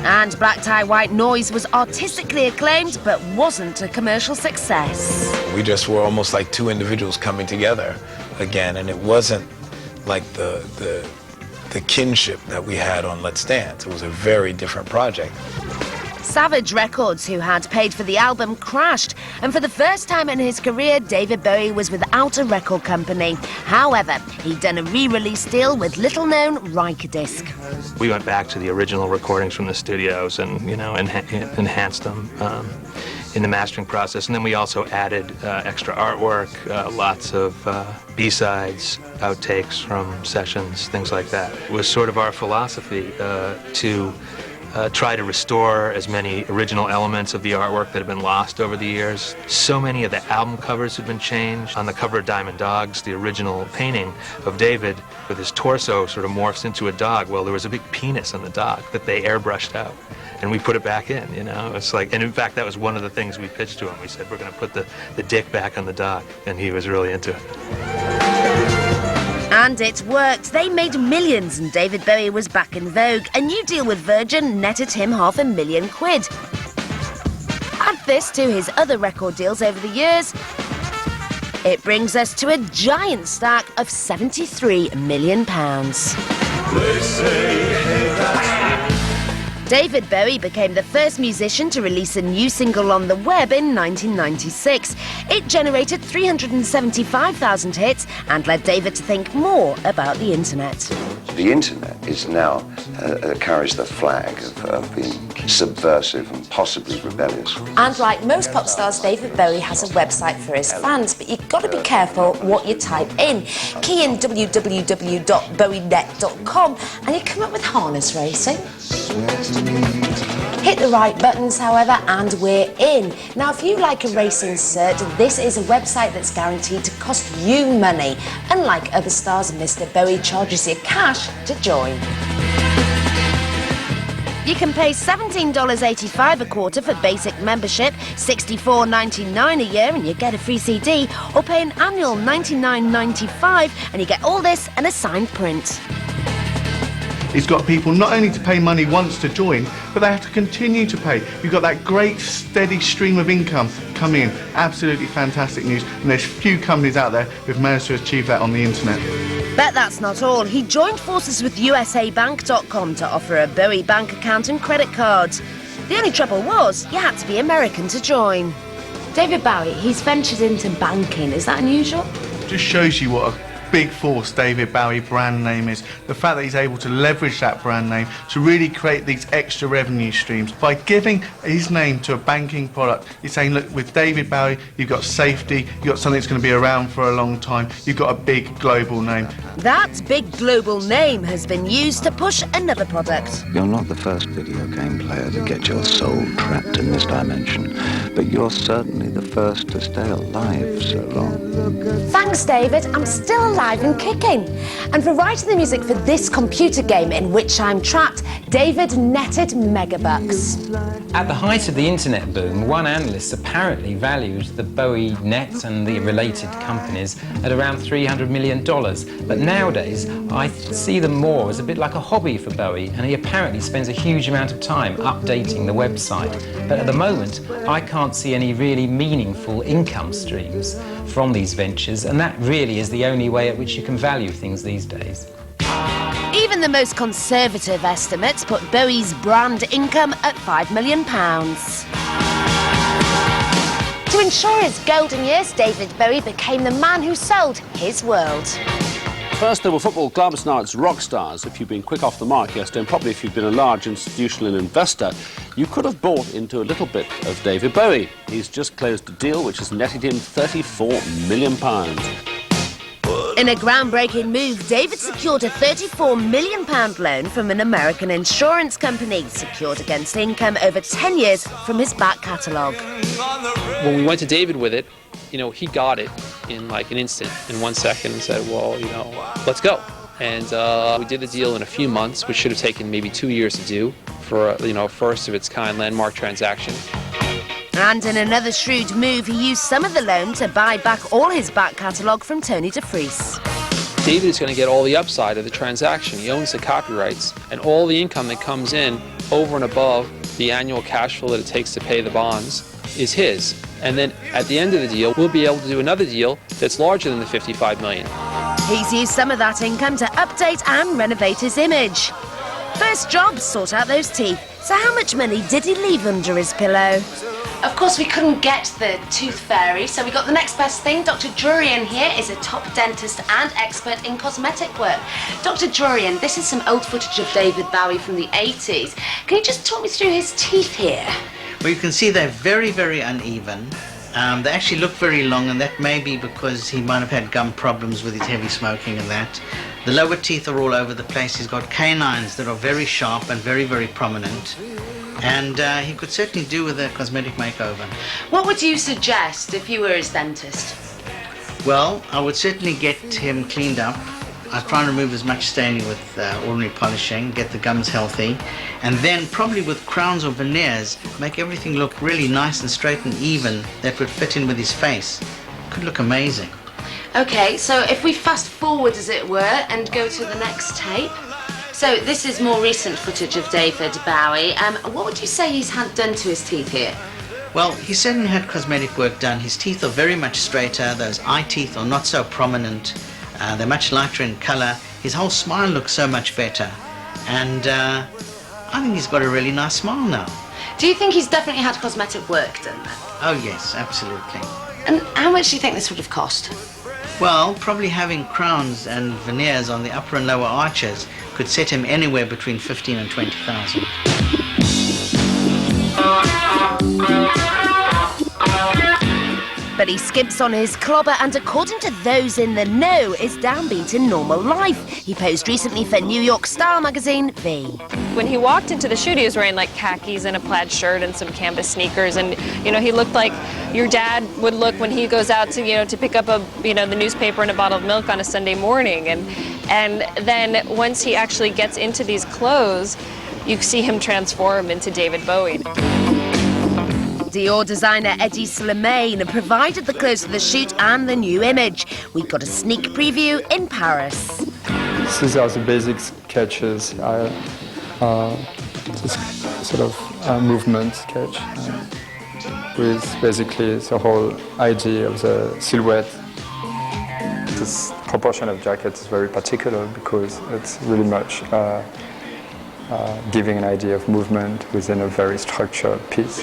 And Black Tie White Noise was artistically acclaimed, but wasn't a commercial success. We just were almost like two individuals coming together again, and it wasn't like the kinship that we had on Let's Dance. It was a very different project. Savage Records, who had paid for the album, crashed, and for the first time in his career, David Bowie was without a record company. However, he'd done a re-release deal with little-known Rykodisc. We went back to the original recordings from the studios and, you know, enhanced them in the mastering process. And then we also added extra artwork, lots of B-sides, outtakes from sessions, things like that. It was sort of our philosophy to try to restore as many original elements of the artwork that have been lost over the years. So many of the album covers have been changed. On the cover of Diamond Dogs, the original painting of David with his torso sort of morphs into a dog. Well, there was a big penis on the dog that they airbrushed out, and we put it back in, you know? It's like, and in fact, that was one of the things we pitched to him. We said, we're going to put the dick back on the dog, and he was really into it. And it worked. They made millions, and David Bowie was back in vogue. A new deal with Virgin netted him £500,000. Add this to his other record deals over the years, it brings us to a giant stack of £73 million. They say, hey, that's... David Bowie became the first musician to release a new single on the web in 1996. It generated 375,000 hits and led David to think more about the internet. The internet is now carries the flag of being subversive and possibly rebellious. And like most pop stars, David Bowie has a website for his fans, but you've got to be careful what you type in. Key in www.bowienet.com and you come up with harness racing. Hit the right buttons, however, and we're in. Now, if you like a racing cert, this is a website that's guaranteed to cost you money. Unlike other stars, Mr. Bowie charges you cash to join. You can pay $17.85 a quarter for basic membership, $64.99 a year and you get a free CD, or pay an annual $99.95 and you get all this and a signed print. He's got people not only to pay money once to join, but they have to continue to pay. You've got that great steady stream of income coming in. Absolutely fantastic news. And there's few companies out there who've managed to achieve that on the internet. But that's not all. He joined forces with USABank.com to offer a Bowie bank account and credit card. The only trouble was, you had to be American to join. David Bowie, he's ventured into banking. Is that unusual? Just shows you what a big force David Bowie brand name is. The fact that he's able to leverage that brand name to really create these extra revenue streams. By giving his name to a banking product, he's saying, look, with David Bowie, you've got safety, you've got something that's going to be around for a long time, you've got a big global name. That big global name has been used to push another product. You're not the first video game player to get your soul trapped in this dimension, but you're certainly the first to stay alive so long. Thanks, David. I'm still alive and kicking. And for writing the music for this computer game in which I'm trapped, David netted megabucks. At the height of the internet boom, one analyst apparently valued the Bowie net and the related companies at around $300 million. But nowadays, I see them more as a bit like a hobby for Bowie, and he apparently spends a huge amount of time updating the website. But at the moment, I can't see any really meaningful income streams from these ventures, and that really is the only way at which you can value things these days. Even the most conservative estimates put Bowie's brand income at £5 million. To ensure his golden years, David Bowie became the man who sold his world. First there were football clubs, now it's rock stars. If you've been quick off the mark yesterday, and probably if you've been a large institutional investor, you could have bought into a little bit of David Bowie. He's just closed a deal which has netted him £34 million. In a groundbreaking move, David secured a £34 million loan from an American insurance company, secured against income over 10 years from his back catalogue. When we went to David with it, you know, he got it in like an instant, in 1 second, and said, well, you know, let's go. And we did the deal in a few months, which should have taken maybe 2 years to do for a, first of its kind landmark transaction. And in another shrewd move, he used some of the loan to buy back all his back catalogue from Tony DeFries. David is going to get all the upside of the transaction. He owns the copyrights, and all the income that comes in over and above the annual cash flow that it takes to pay the bonds is his. And then at the end of the deal, we'll be able to do another deal that's larger than the $55 million. He's used some of that income to update and renovate his image. First job, sort out those teeth. So how much money did he leave under his pillow? Of course, we couldn't get the tooth fairy, so we got the next best thing. Dr. Jurian here is a top dentist and expert in cosmetic work. Dr. Jurian, this is some old footage of David Bowie from the 80s. Can you just talk me through his teeth here? Well, you can see they're very, very uneven. They actually look very long, and that may be because he might have had gum problems with his heavy smoking and that. The lower teeth are all over the place. He's got canines that are very sharp and very, very prominent. And he could certainly do with a cosmetic makeover. What would you suggest if you were his dentist? Well, I would certainly get him cleaned up. I'd try and remove as much staining with ordinary polishing, get the gums healthy, and then probably with crowns or veneers, make everything look really nice and straight and even that would fit in with his face. Could look amazing. Okay, so if we fast forward, as it were, and go to the next tape. So this is more recent footage of David Bowie. What would you say he's had done to his teeth here? Well, he certainly had cosmetic work done. His teeth are very much straighter. Those eye teeth are not so prominent. They're much lighter in colour. His whole smile looks so much better. And I think he's got a really nice smile now. Do you think he's definitely had cosmetic work done then? Oh yes, absolutely. And how much do you think this would have cost? Well, probably having crowns and veneers on the upper and lower arches could set him anywhere between 15 and 20,000. But he skips on his clobber, and according to those in the know, is downbeat in normal life. He posed recently for New York Style magazine, V. When he walked into the shoot, he was wearing like khakis and a plaid shirt and some canvas sneakers, and he looked like your dad would look when he goes out to to pick up the newspaper and a bottle of milk on a Sunday morning. And then once he actually gets into these clothes, you see him transform into David Bowie. Dior designer Eddie Slimane provided the clothes for the shoot and the new image. We got a sneak preview in Paris. This is also basic sketches, this sort of movement sketch with basically the whole idea of the silhouette. This proportion of jacket is very particular because it's really much giving an idea of movement within a very structured piece.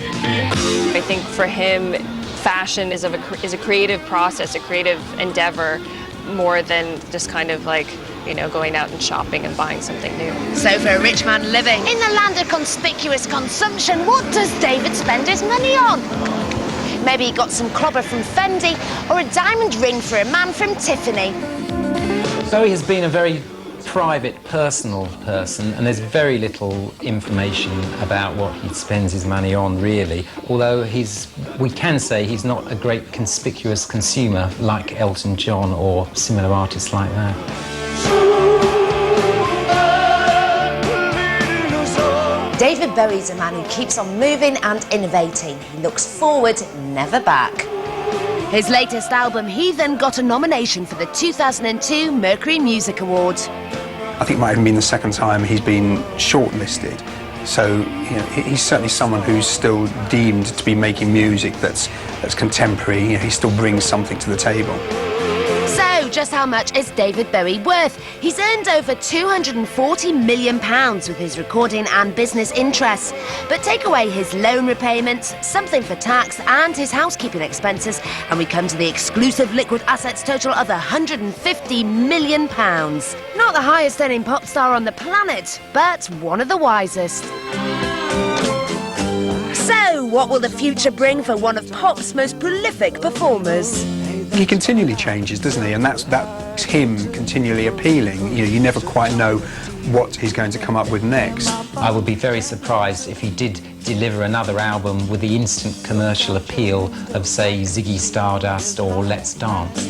I think for him, fashion is a creative process, a creative endeavor, more than just kind of like, you know, going out and shopping and buying something new. So for a rich man living in the land of conspicuous consumption, what does David spend his money on? Maybe he got some clobber from Fendi or a diamond ring for a man from Tiffany. Bowie has been a very private, personal person, and there's very little information about what he spends his money on, really. Although we can say he's not a great conspicuous consumer like Elton John or similar artists like that. David Bowie's a man who keeps on moving and innovating. He looks forward, never back. His latest album, Heathen, got a nomination for the 2002 Mercury Music Awards. I think it might have been the second time he's been shortlisted. So, you know, he's certainly someone who's still deemed to be making music that's contemporary. You know, he still brings something to the table. So, just how much is David Bowie worth? He's earned over £240 million with his recording and business interests. But take away his loan repayments, something for tax and his housekeeping expenses, and we come to the exclusive liquid assets total of £150 million. Not the highest earning pop star on the planet, but one of the wisest. So, what will the future bring for one of pop's most prolific performers? He continually changes, doesn't he? And that's him continually appealing. You know, you never quite know what he's going to come up with next. I would be very surprised if he did deliver another album with the instant commercial appeal of, say, Ziggy Stardust or Let's Dance.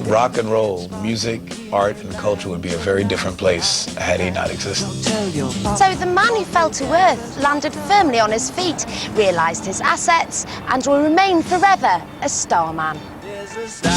Rock and roll, music, art, and culture would be a very different place had he not existed. So the man who fell to earth landed firmly on his feet, realised his assets, and will remain forever a starman. There's a star